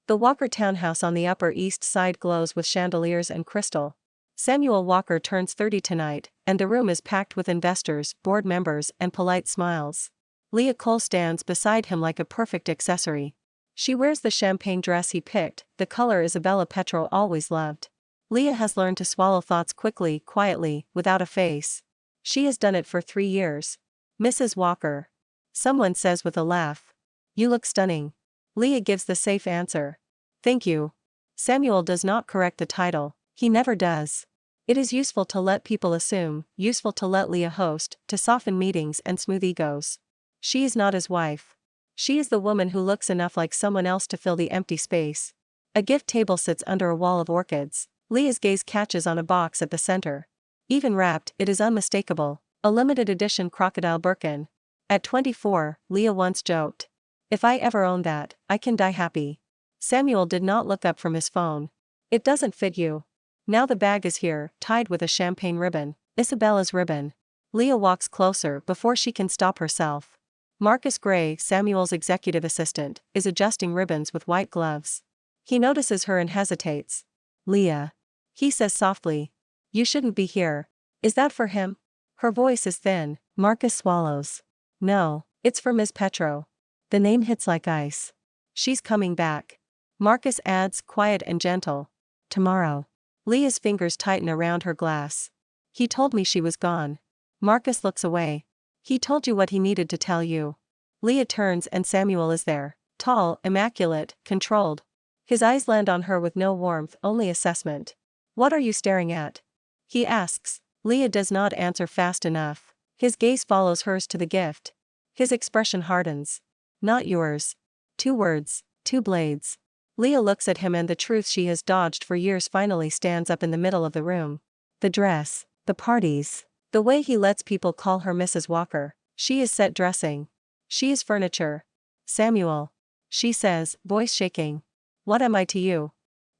The Walker townhouse on the Upper East Side glows with chandeliers and crystal. Samuel Walker turns 30 tonight, and the room is packed with investors, board members, and polite smiles. Leah Cole stands beside him like a perfect accessory. She wears the champagne dress he picked, the color Isabella Petro always loved. Leah has learned to swallow thoughts quickly, quietly, without a face. She has done it for 3 years. Mrs. Walker. Someone says with a laugh. You look stunning. Leah gives the safe answer. Thank you. Samuel does not correct the title, he never does. It is useful to let people assume, useful to let Leah host, to soften meetings and smooth egos. She is not his wife. She is the woman who looks enough like someone else to fill the empty space. A gift table sits under a wall of orchids. Leah's gaze catches on a box at the center. Even wrapped, it is unmistakable, a limited edition crocodile Birkin. At 24, Leah once joked. If I ever own that, I can die happy. Samuel did not look up from his phone. It doesn't fit you. Now the bag is here, tied with a champagne ribbon, Isabella's ribbon. Leah walks closer before she can stop herself. Marcus Gray, Samuel's executive assistant, is adjusting ribbons with white gloves. He notices her and hesitates. Leah. He says softly. You shouldn't be here. Is that for him? Her voice is thin. Marcus swallows. No, it's for Miss Petro. The name hits like ice. She's coming back. Marcus adds, quiet and gentle. Tomorrow. Leah's fingers tighten around her glass. He told me she was gone. Marcus looks away. He told you what he needed to tell you. Leah turns and Samuel is there. Tall, immaculate, controlled. His eyes land on her with no warmth, only assessment. What are you staring at? He asks. Leah does not answer fast enough. His gaze follows hers to the gift. His expression hardens. Not yours. 2 words, 2 blades. Leah looks at him and the truth she has dodged for years finally stands up in the middle of the room. The dress, the parties, the way he lets people call her Mrs. Walker. She is set dressing. She is furniture. Samuel. She says, voice shaking. What am I to you?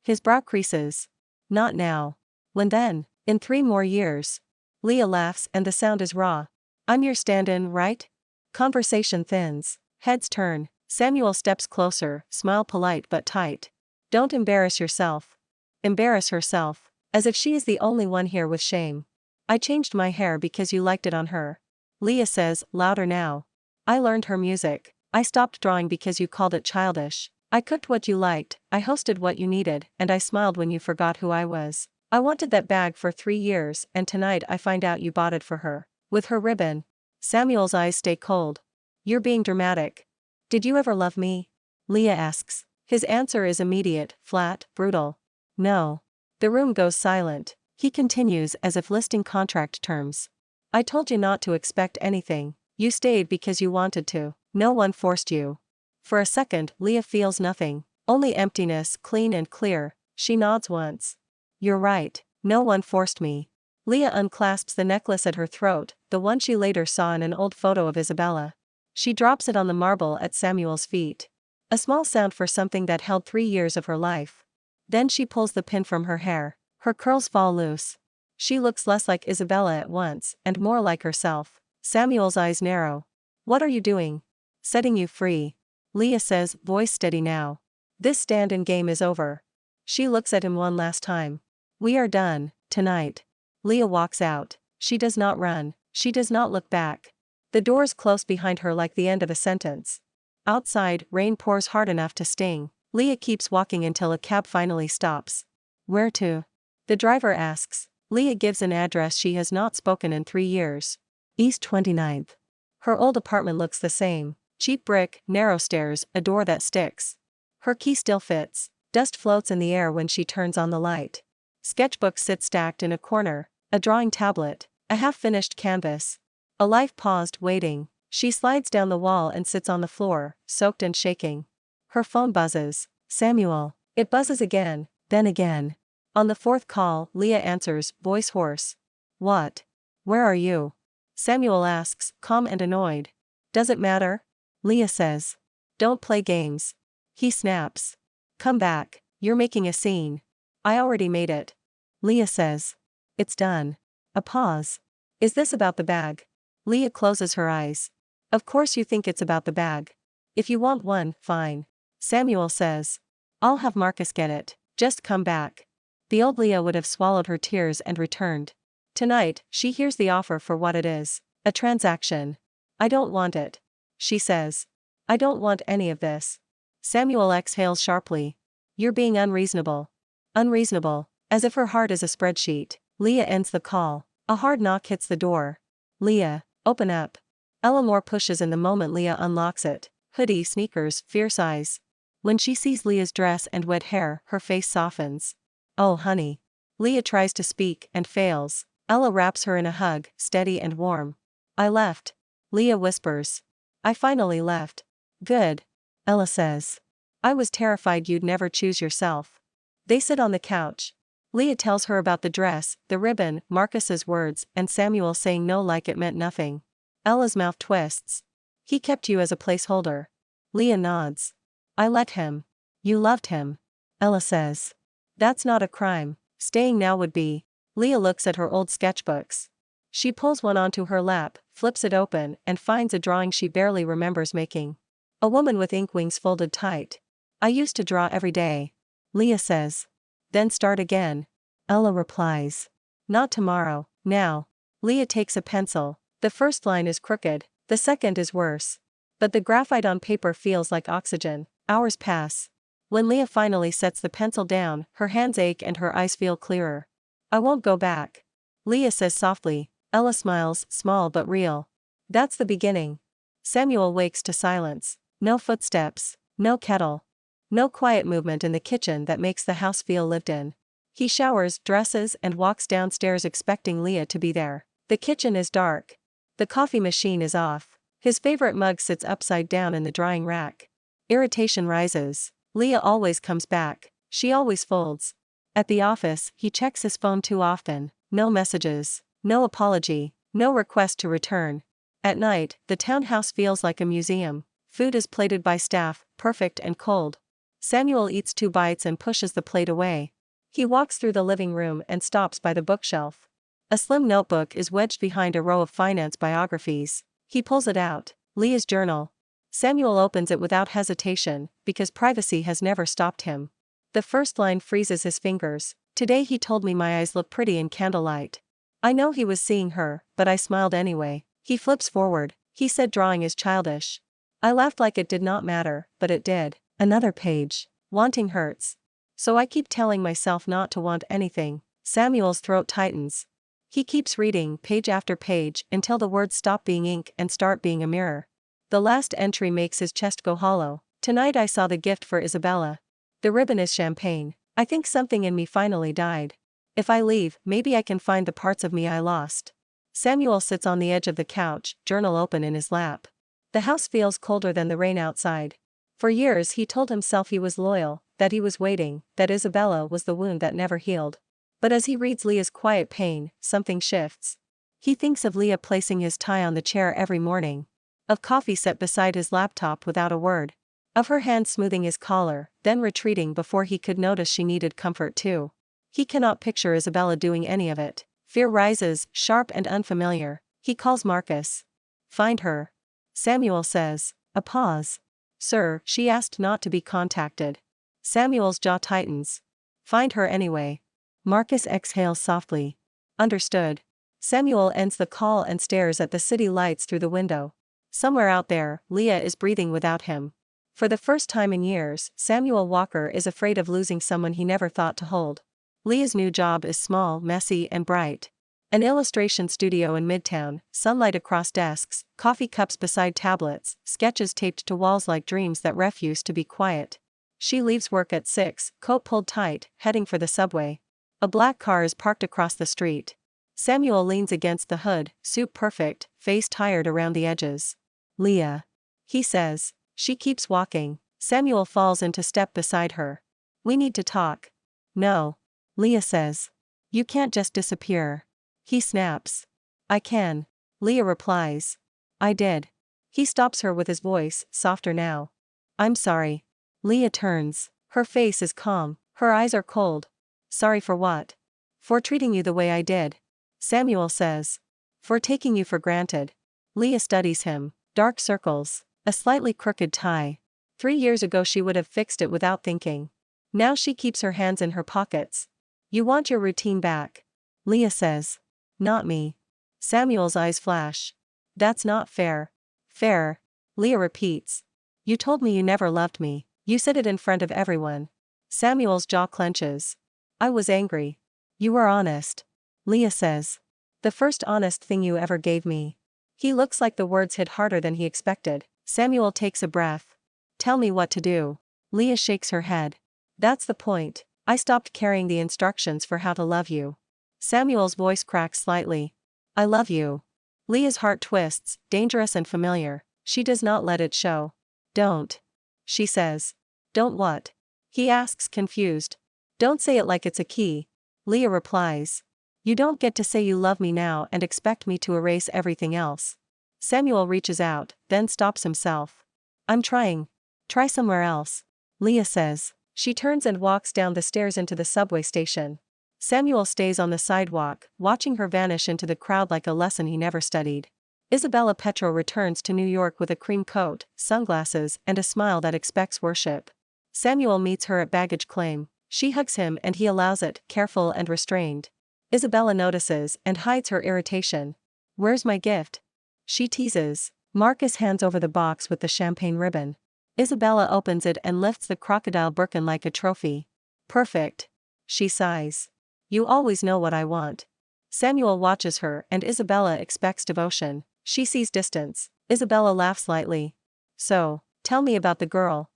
His brow creases. Not now. When then? In 3 more years. Leah laughs and the sound is raw. I'm your stand-in, right? Conversation thins. Heads turn. Samuel steps closer, smile polite but tight. Don't embarrass yourself. Embarrass herself. As if she is the only one here with shame. I changed my hair because you liked it on her. Leah says, louder now. I learned her music. I stopped drawing because you called it childish. I cooked what you liked, I hosted what you needed, and I smiled when you forgot who I was. I wanted that bag for 3 years, and tonight I find out you bought it for her. With her ribbon. Samuel's eyes stay cold. You're being dramatic. Did you ever love me? Leah asks. His answer is immediate, flat, brutal. No. The room goes silent. He continues as if listing contract terms. I told you not to expect anything. You stayed because you wanted to. No one forced you. For a second, Leah feels nothing. Only emptiness, clean and clear. She nods once. You're right. No one forced me. Leah unclasps the necklace at her throat, the one she later saw in an old photo of Isabella. She drops it on the marble at Samuel's feet. A small sound for something that held 3 years of her life. Then she pulls the pin from her hair. Her curls fall loose. She looks less like Isabella at once, and more like herself. Samuel's eyes narrow. What are you doing? Setting you free. Leah says, voice steady now. This stand-in game is over. She looks at him one last time. We are done, tonight. Leah walks out. She does not run. She does not look back. The doors close behind her like the end of a sentence. Outside, rain pours hard enough to sting. Leah keeps walking until a cab finally stops. Where to? The driver asks. Leah gives an address she has not spoken in 3 years. East 29th. Her old apartment looks the same. Cheap brick, narrow stairs, a door that sticks. Her key still fits. Dust floats in the air when she turns on the light. Sketchbooks sit stacked in a corner, a drawing tablet, a half-finished canvas. A life paused, waiting. She slides down the wall and sits on the floor, soaked and shaking. Her phone buzzes. Samuel. It buzzes again, then again. On the 4th call, Leah answers, voice hoarse. What? Where are you? Samuel asks, calm and annoyed. Does it matter? Leah says. Don't play games. He snaps. Come back, you're making a scene. I already made it. Leah says. It's done. A pause. Is this about the bag? Leah closes her eyes. Of course you think it's about the bag. If you want one, fine. Samuel says. I'll have Marcus get it. Just come back. The old Leah would have swallowed her tears and returned. Tonight, she hears the offer for what it is. A transaction. I don't want it. She says. I don't want any of this. Samuel exhales sharply. You're being unreasonable. Unreasonable. As if her heart is a spreadsheet. Leah ends the call. A hard knock hits the door. Leah, open up. Ella Moore pushes in the moment Leah unlocks it. Hoodie, sneakers, fierce eyes. When she sees Leah's dress and wet hair, her face softens. Oh honey. Leah tries to speak and fails. Ella wraps her in a hug, steady and warm. I left. Leah whispers. I finally left. Good. Ella says. I was terrified you'd never choose yourself. They sit on the couch. Leah tells her about the dress, the ribbon, Marcus's words, and Samuel saying no like it meant nothing. Ella's mouth twists. He kept you as a placeholder. Leah nods. I let him. You loved him. Ella says. That's not a crime. Staying now would be. Leah looks at her old sketchbooks. She pulls one onto her lap, flips it open, and finds a drawing she barely remembers making. A woman with ink wings folded tight. I used to draw every day. Leah says. Then start again. Ella replies. Not tomorrow, now. Leah takes a pencil. The first line is crooked, the second is worse. But the graphite on paper feels like oxygen. Hours pass. When Leah finally sets the pencil down, her hands ache and her eyes feel clearer. I won't go back. Leah says softly. Ella smiles, small but real. That's the beginning. Samuel wakes to silence. No footsteps, no kettle. No quiet movement in the kitchen that makes the house feel lived in. He showers, dresses, and walks downstairs expecting Leah to be there. The kitchen is dark. The coffee machine is off. His favorite mug sits upside down in the drying rack. Irritation rises. Leah always comes back. She always folds. At the office, he checks his phone too often. No messages. No apology. No request to return. At night, the townhouse feels like a museum. Food is plated by staff, perfect and cold. Samuel eats 2 bites and pushes the plate away. He walks through the living room and stops by the bookshelf. A slim notebook is wedged behind a row of finance biographies. He pulls it out. Leah's journal. Samuel opens it without hesitation, because privacy has never stopped him. The first line freezes his fingers. Today he told me my eyes look pretty in candlelight. I know he was seeing her, but I smiled anyway. He flips forward. He said drawing is childish. I laughed like it did not matter, but it did. Another page. Wanting hurts. So I keep telling myself not to want anything. Samuel's throat tightens. He keeps reading, page after page, until the words stop being ink and start being a mirror. The last entry makes his chest go hollow. Tonight I saw the gift for Isabella. The ribbon is champagne. I think something in me finally died. If I leave, maybe I can find the parts of me I lost. Samuel sits on the edge of the couch, journal open in his lap. The house feels colder than the rain outside. For years he told himself he was loyal, that he was waiting, that Isabella was the wound that never healed. But as he reads Leah's quiet pain, something shifts. He thinks of Leah placing his tie on the chair every morning. Of coffee set beside his laptop without a word. Of her hand smoothing his collar, then retreating before he could notice she needed comfort too. He cannot picture Isabella doing any of it. Fear rises, sharp and unfamiliar. He calls Marcus. Find her. Samuel says. A pause. Sir, she asked not to be contacted. Samuel's jaw tightens. Find her anyway. Marcus exhales softly. Understood. Samuel ends the call and stares at the city lights through the window. Somewhere out there, Leah is breathing without him. For the first time in years, Samuel Walker is afraid of losing someone he never thought to hold. Leah's new job is small, messy, and bright. An illustration studio in Midtown, sunlight across desks, coffee cups beside tablets, sketches taped to walls like dreams that refuse to be quiet. She leaves work at 6, coat pulled tight, heading for the subway. A black car is parked across the street. Samuel leans against the hood, soup perfect, face tired around the edges. Leah. He says. She keeps walking. Samuel falls into step beside her. We need to talk. No. Leah says. You can't just disappear. He snaps. I can. Leah replies. I did. He stops her with his voice, softer now. I'm sorry. Leah turns. Her face is calm. Her eyes are cold. Sorry for what? For treating you the way I did. Samuel says. For taking you for granted. Leah studies him. Dark circles. A slightly crooked tie. 3 years ago she would have fixed it without thinking. Now she keeps her hands in her pockets. You want your routine back? Leah says. Not me. Samuel's eyes flash. That's not fair. Fair? Leah repeats. You told me you never loved me. You said it in front of everyone. Samuel's jaw clenches. I was angry. You were honest. Leah says. The first honest thing you ever gave me. He looks like the words hit harder than he expected. Samuel takes a breath. Tell me what to do. Leah shakes her head. That's the point. I stopped carrying the instructions for how to love you. Samuel's voice cracks slightly. I love you. Leah's heart twists, dangerous and familiar. She does not let it show. Don't. She says. Don't what? He asks, confused. Don't say it like it's a key. Leah replies. You don't get to say you love me now and expect me to erase everything else. Samuel reaches out, then stops himself. I'm trying. Try somewhere else. Leah says. She turns and walks down the stairs into the subway station. Samuel stays on the sidewalk, watching her vanish into the crowd like a lesson he never studied. Isabella Petro returns to New York with a cream coat, sunglasses, and a smile that expects worship. Samuel meets her at baggage claim. She hugs him and he allows it, careful and restrained. Isabella notices and hides her irritation. Where's my gift? She teases. Marcus hands over the box with the champagne ribbon. Isabella opens it and lifts the crocodile Birkin like a trophy. Perfect. She sighs. You always know what I want. Samuel watches her and Isabella expects devotion. She sees distance. Isabella laughs lightly. So, tell me about the girl.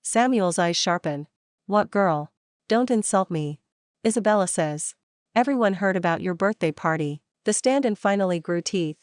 Samuel's eyes sharpen. What girl? Don't insult me. Isabella says. Everyone heard about your birthday party. The stand-in finally grew teeth.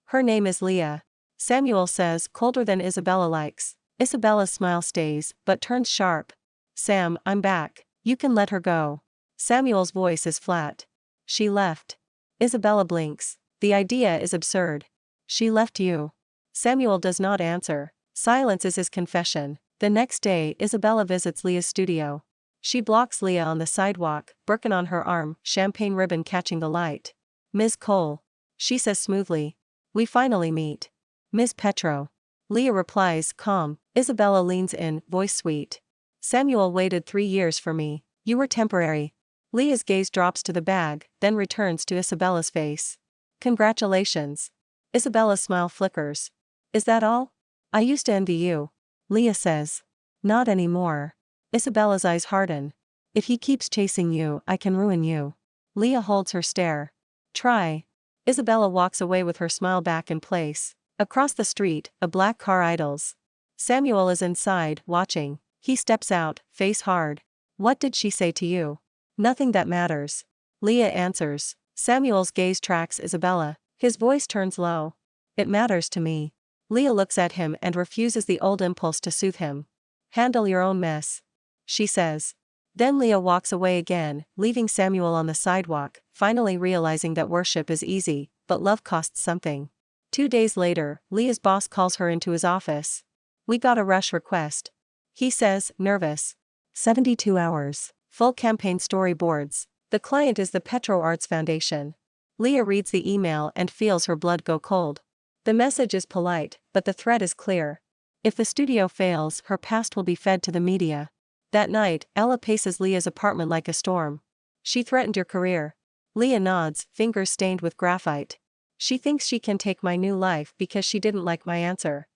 Her name is Leah. Samuel says, colder than Isabella likes. Isabella's smile stays, but turns sharp. Sam, I'm back. You can let her go. Samuel's voice is flat. She left. Isabella blinks. The idea is absurd. She left you. Samuel does not answer. Silence is his confession. The next day, Isabella visits Leah's studio. She blocks Leah on the sidewalk, Birkin on her arm, champagne ribbon catching the light. Ms. Cole. She says smoothly. We finally meet. Ms. Petro. Leah replies, calm. Isabella leans in, voice sweet. Samuel waited 3 years for me. You were temporary. Leah's gaze drops to the bag, then returns to Isabella's face. Congratulations. Isabella's smile flickers. Is that all? I used to envy you. Leah says. Not anymore. Isabella's eyes harden. If he keeps chasing you, I can ruin you. Leah holds her stare. Try. Isabella walks away with her smile back in place. Across the street, a black car idles. Samuel is inside, watching. He steps out, face hard. What did she say to you? Nothing that matters. Leah answers. Samuel's gaze tracks Isabella. His voice turns low. It matters to me. Leah looks at him and refuses the old impulse to soothe him. Handle your own mess. She says. Then Leah walks away again, leaving Samuel on the sidewalk, finally realizing that worship is easy, but love costs something. 2 days later, Leah's boss calls her into his office. We got a rush request. He says, nervous. 72 hours. Full campaign storyboards. The client is the Petro Arts Foundation. Leah reads the email and feels her blood go cold. The message is polite, but the threat is clear. If the studio fails, her past will be fed to the media. That night, Ella paces Leah's apartment like a storm. She threatened your career. Leah nods, fingers stained with graphite. She thinks she can take my new life because she didn't like my answer.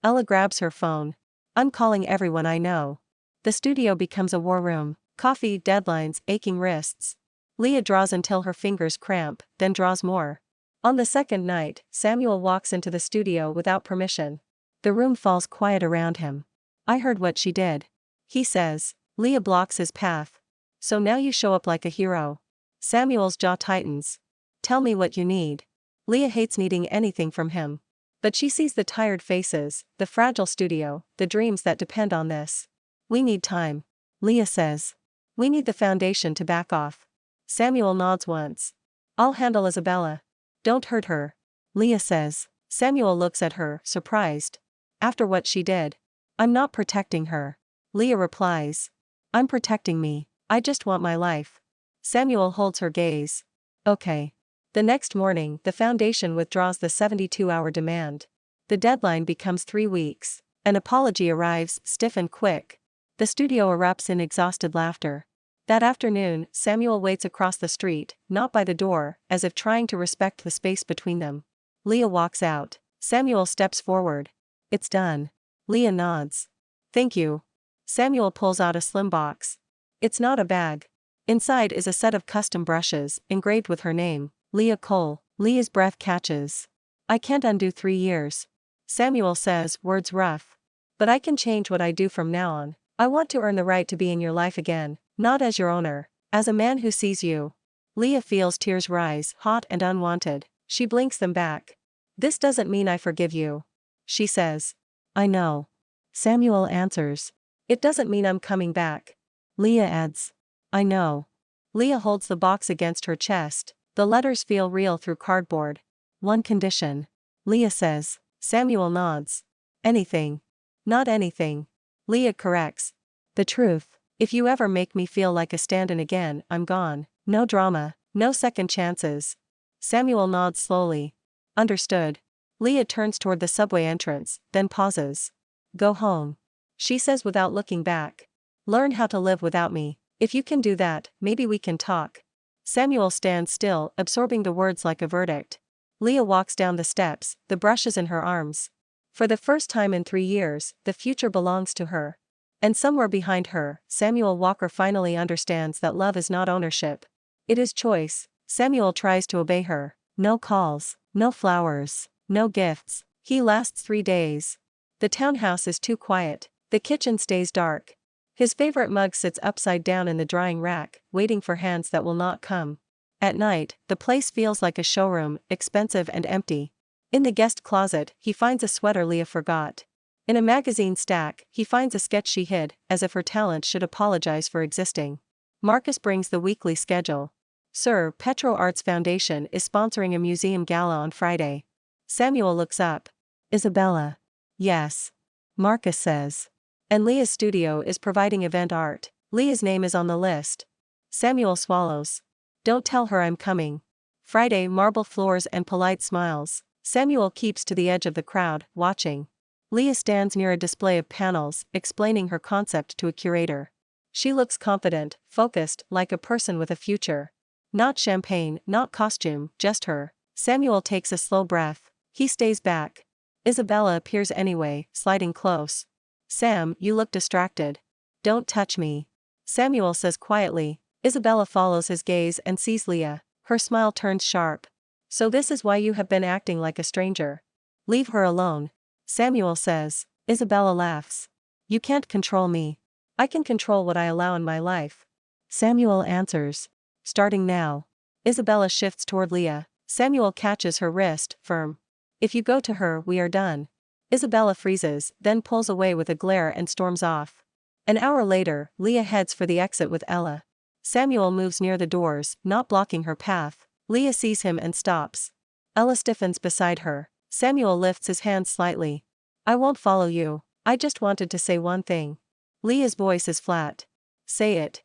Ella grabs her phone. I'm calling everyone I know. The studio becomes a war room. Coffee, deadlines, aching wrists. Leah draws until her fingers cramp, then draws more. On the second night, Samuel walks into the studio without permission. The room falls quiet around him. I heard what she did. He says. Leah blocks his path. So now you show up like a hero. Samuel's jaw tightens. Tell me what you need. Leah hates needing anything from him. But she sees the tired faces, the fragile studio, the dreams that depend on this. We need time. Leah says. We need the foundation to back off. Samuel nods once. I'll handle Isabella. Don't hurt her. Leah says. Samuel looks at her, surprised. After what she did. I'm not protecting her. Leah replies. I'm protecting me. I just want my life. Samuel holds her gaze. Okay. The next morning, the foundation withdraws the 72-hour demand. The deadline becomes 3 weeks. An apology arrives, stiff and quick. The studio erupts in exhausted laughter. That afternoon, Samuel waits across the street, not by the door, as if trying to respect the space between them. Leah walks out. Samuel steps forward. It's done. Leah nods. Thank you. Samuel pulls out a slim box. It's not a bag. Inside is a set of custom brushes, engraved with her name, Leah Cole. Leah's breath catches. I can't undo 3 years. Samuel says, words rough. But I can change what I do from now on. I want to earn the right to be in your life again, not as your owner, as a man who sees you. Leah feels tears rise, hot and unwanted. She blinks them back. This doesn't mean I forgive you. She says. I know. Samuel answers. It doesn't mean I'm coming back. Leah adds. I know. Leah holds the box against her chest. The letters feel real through cardboard. One condition. Leah says. Samuel nods. Anything. Not anything. Leah corrects. The truth. If you ever make me feel like a stand-in again, I'm gone. No drama, no second chances. Samuel nods slowly. Understood. Leah turns toward the subway entrance, then pauses. Go home. She says without looking back. Learn how to live without me. If you can do that, maybe we can talk. Samuel stands still, absorbing the words like a verdict. Leah walks down the steps, the brushes in her arms. For the first time in 3 years, the future belongs to her. And somewhere behind her, Samuel Walker finally understands that love is not ownership. It is choice. Samuel tries to obey her. No calls, no flowers, no gifts. He lasts 3 days. The townhouse is too quiet. The kitchen stays dark. His favorite mug sits upside down in the drying rack, waiting for hands that will not come. At night, the place feels like a showroom, expensive and empty. In the guest closet, he finds a sweater Leah forgot. In a magazine stack, he finds a sketch she hid, as if her talent should apologize for existing. Marcus brings the weekly schedule. Sir, Petro Arts Foundation is sponsoring a museum gala on Friday. Samuel looks up. Isabella. Yes. Marcus says. And Leah's studio is providing event art. Leah's name is on the list. Samuel swallows. Don't tell her I'm coming. Friday, marble floors and polite smiles. Samuel keeps to the edge of the crowd, watching. Leah stands near a display of panels, explaining her concept to a curator. She looks confident, focused, like a person with a future. Not champagne, not costume, just her. Samuel takes a slow breath. He stays back. Isabella appears anyway, sliding close. Sam, you look distracted. Don't touch me. Samuel says quietly. Isabella follows his gaze and sees Leah. Her smile turns sharp. So this is why you have been acting like a stranger. Leave her alone. Samuel says. Isabella laughs. You can't control me. I can control what I allow in my life. Samuel answers. Starting now. Isabella shifts toward Leah. Samuel catches her wrist, firm. If you go to her, we are done. Isabella freezes, then pulls away with a glare and storms off. An hour later, Leah heads for the exit with Ella. Samuel moves near the doors, not blocking her path. Leah sees him and stops. Ella stiffens beside her. Samuel lifts his hand slightly. I won't follow you. I just wanted to say one thing. Leah's voice is flat. Say it.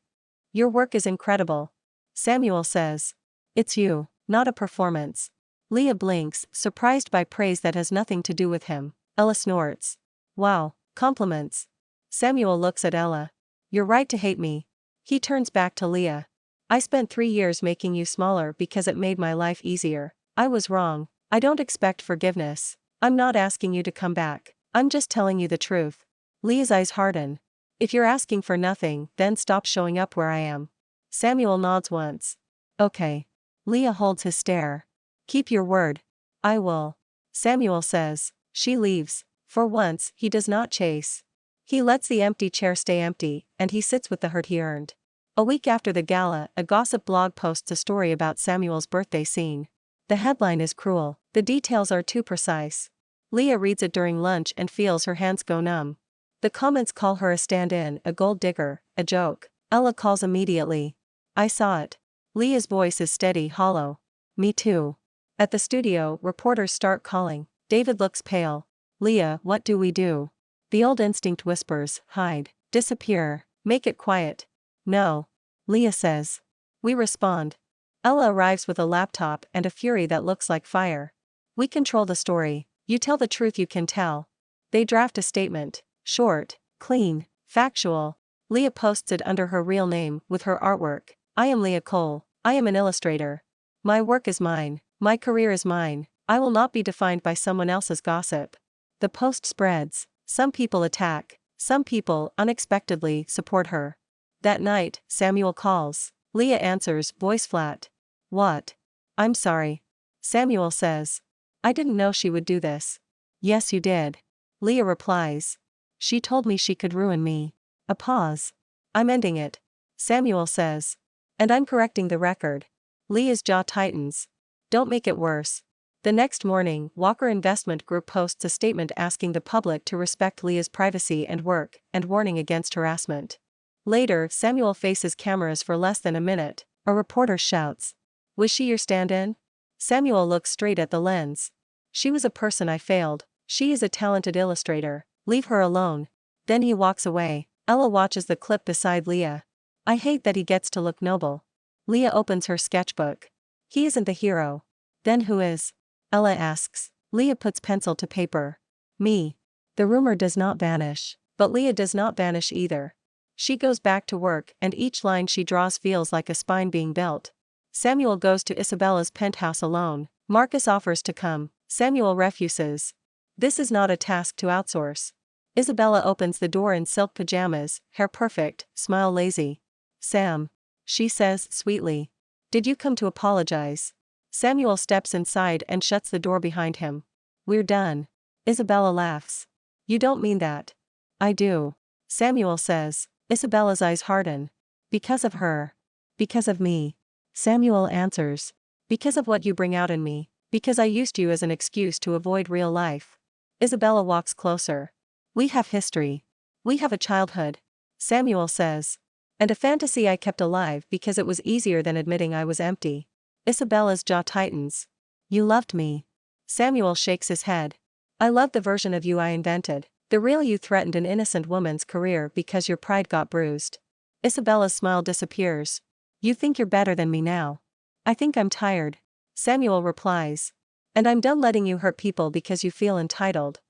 Your work is incredible. Samuel says. It's you, not a performance. Leah blinks, surprised by praise that has nothing to do with him. Ella snorts. Wow, compliments. Samuel looks at Ella. You're right to hate me. He turns back to Leah. I spent 3 years making you smaller because it made my life easier. I was wrong. I don't expect forgiveness. I'm not asking you to come back. I'm just telling you the truth. Leah's eyes harden. If you're asking for nothing, then stop showing up where I am. Samuel nods once. Okay. Leah holds his stare. Keep your word. I will. Samuel says. She leaves. For once, he does not chase. He lets the empty chair stay empty, and he sits with the hurt he earned. A week after the gala, a gossip blog posts a story about Samuel's birthday scene. The headline is cruel. The details are too precise. Leah reads it during lunch and feels her hands go numb. The comments call her a stand-in, a gold digger, a joke. Ella calls immediately. I saw it. Leah's voice is steady, hollow. Me too. At the studio, reporters start calling. David looks pale. Leah, what do we do? The old instinct whispers, hide, disappear, make it quiet. No. Leah says. We respond. Ella arrives with a laptop and a fury that looks like fire. We control the story. You tell the truth you can tell. They draft a statement. Short, clean, factual. Leah posts it under her real name, with her artwork. I am Leah Cole. I am an illustrator. My work is mine. My career is mine. I will not be defined by someone else's gossip. The post spreads. Some people attack. Some people, unexpectedly, support her. That night, Samuel calls. Leah answers, voice flat. What? I'm sorry. Samuel says. I didn't know she would do this. Yes, you did. Leah replies. She told me she could ruin me. A pause. I'm ending it. Samuel says. And I'm correcting the record. Leah's jaw tightens. Don't make it worse. The next morning, Walker Investment Group posts a statement asking the public to respect Leah's privacy and work, and warning against harassment. Later, Samuel faces cameras for less than a minute. A reporter shouts. Was she your stand-in? Samuel looks straight at the lens. She was a person I failed. She is a talented illustrator. Leave her alone. Then he walks away. Ella watches the clip beside Leah. I hate that he gets to look noble. Leah opens her sketchbook. He isn't the hero. Then who is? Ella asks. Leah puts pencil to paper. Me. The rumor does not vanish. But Leah does not vanish either. She goes back to work, and each line she draws feels like a spine being built. Samuel goes to Isabella's penthouse alone. Marcus offers to come. Samuel refuses. This is not a task to outsource. Isabella opens the door in silk pajamas, hair perfect, smile lazy. Sam. She says, sweetly. Did you come to apologize? Samuel steps inside and shuts the door behind him. We're done. Isabella laughs. You don't mean that. I do. Samuel says. Isabella's eyes harden. Because of her. Because of me. Samuel answers. Because of what you bring out in me. Because I used you as an excuse to avoid real life. Isabella walks closer. We have history. We have a childhood. Samuel says. And a fantasy I kept alive because it was easier than admitting I was empty. Isabella's jaw tightens. You loved me. Samuel shakes his head. I loved the version of you I invented. The real you threatened an innocent woman's career because your pride got bruised. Isabella's smile disappears. You think you're better than me now. I think I'm tired. Samuel replies. And I'm done letting you hurt people because you feel entitled.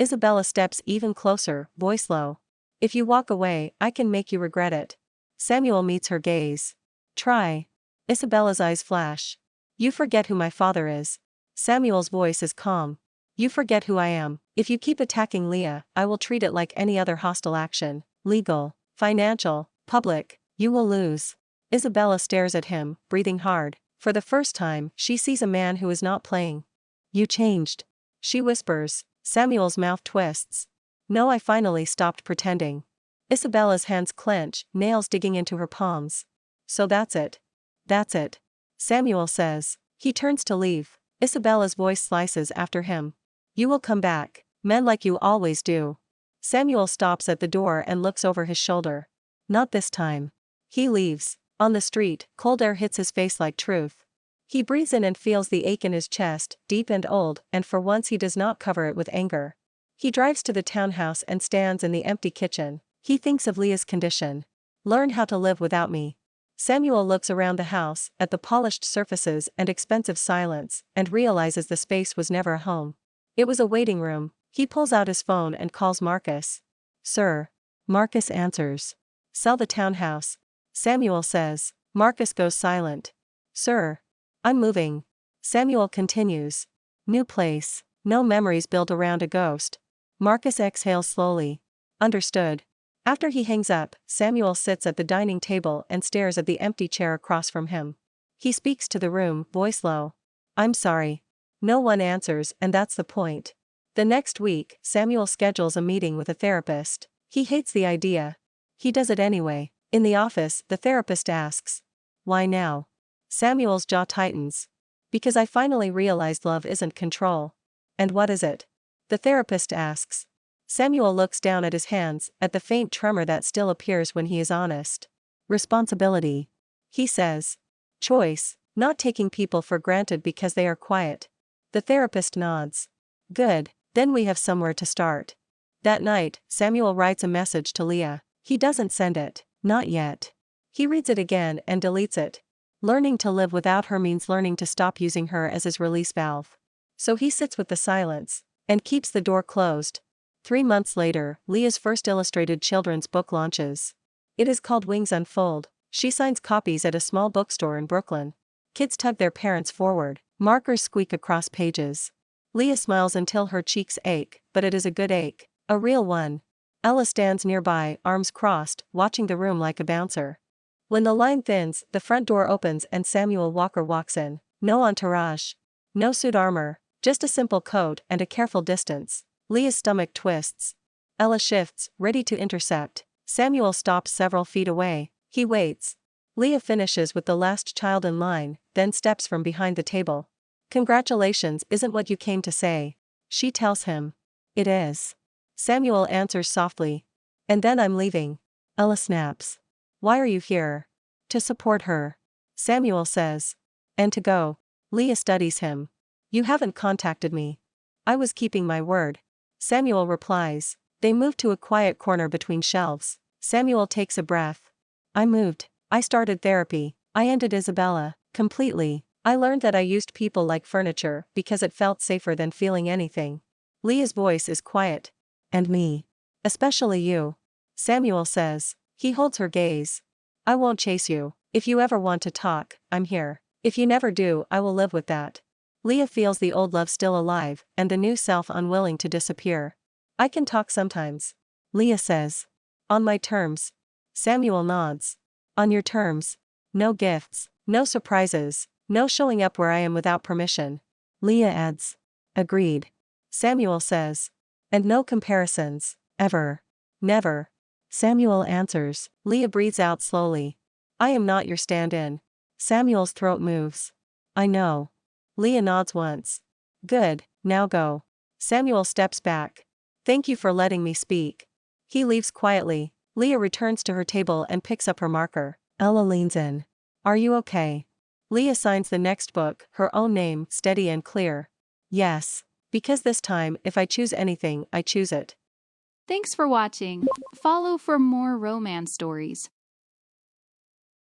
Isabella steps even closer, voice low. If you walk away, I can make you regret it. Samuel meets her gaze. Try. Isabella's eyes flash. You forget who my father is. Samuel's voice is calm. You forget who I am. If you keep attacking Leah, I will treat it like any other hostile action. Legal, financial, public. You will lose. Isabella stares at him, breathing hard. For the first time, she sees a man who is not playing. You changed. She whispers. Samuel's mouth twists. No, I finally stopped pretending. Isabella's hands clench, nails digging into her palms. So that's it. That's it. Samuel says. He turns to leave. Isabella's voice slices after him. You will come back. Men like you always do. Samuel stops at the door and looks over his shoulder. Not this time. He leaves. On the street, cold air hits his face like truth. He breathes in and feels the ache in his chest, deep and old, and for once he does not cover it with anger. He drives to the townhouse and stands in the empty kitchen. He thinks of Leah's condition. Learn how to live without me. Samuel looks around the house, at the polished surfaces and expensive silence, and realizes the space was never a home. It was a waiting room. He pulls out his phone and calls Marcus. Sir. Marcus answers. Sell the townhouse. Samuel says. Marcus goes silent. Sir. I'm moving. Samuel continues. New place. No memories built around a ghost. Marcus exhales slowly. Understood. After he hangs up, Samuel sits at the dining table and stares at the empty chair across from him. He speaks to the room, voice low. I'm sorry. No one answers, and that's the point. The next week, Samuel schedules a meeting with a therapist. He hates the idea. He does it anyway. In the office, the therapist asks. Why now? Samuel's jaw tightens. Because I finally realized love isn't control. And what is it? The therapist asks. Samuel looks down at his hands, at the faint tremor that still appears when he is honest. Responsibility. He says. Choice, not taking people for granted because they are quiet. The therapist nods. Good, then we have somewhere to start. That night, Samuel writes a message to Leah. He doesn't send it, not yet. He reads it again and deletes it. Learning to live without her means learning to stop using her as his release valve. So he sits with the silence, and keeps the door closed. 3 months later, Leah's first illustrated children's book launches. It is called Wings Unfold. She signs copies at a small bookstore in Brooklyn. Kids tug their parents forward. Markers squeak across pages. Leah smiles until her cheeks ache, but it is a good ache. A real one. Ella stands nearby, arms crossed, watching the room like a bouncer. When the line thins, the front door opens and Samuel Walker walks in. No entourage. No suit armor. Just a simple coat and a careful distance. Leah's stomach twists. Ella shifts, ready to intercept. Samuel stops several feet away. He waits. Leah finishes with the last child in line, then steps from behind the table. Congratulations isn't what you came to say. She tells him. It is. Samuel answers softly. And then I'm leaving. Ella snaps. Why are you here? To support her. Samuel says. And to go. Leah studies him. You haven't contacted me. I was keeping my word. Samuel replies. They move to a quiet corner between shelves. Samuel takes a breath. I moved. I started therapy. I ended Isabella. Completely. I learned that I used people like furniture because it felt safer than feeling anything. Leah's voice is quiet. And me. Especially you. Samuel says. He holds her gaze. I won't chase you. If you ever want to talk, I'm here. If you never do, I will live with that. Leah feels the old love still alive, and the new self unwilling to disappear. I can talk sometimes. Leah says. On my terms. Samuel nods. On your terms. No gifts, no surprises, no showing up where I am without permission. Leah adds. Agreed. Samuel says. And no comparisons, ever. Never. Samuel answers. Leah breathes out slowly. I am not your stand-in. Samuel's throat moves. I know. Leah nods once. Good, now go. Samuel steps back. Thank you for letting me speak. He leaves quietly. Leah returns to her table and picks up her marker. Ella leans in. Are you okay? Leah signs the next book, her own name, steady and clear. Yes. Because this time, if I choose anything, I choose it. Thanks for watching. Follow for more romance stories.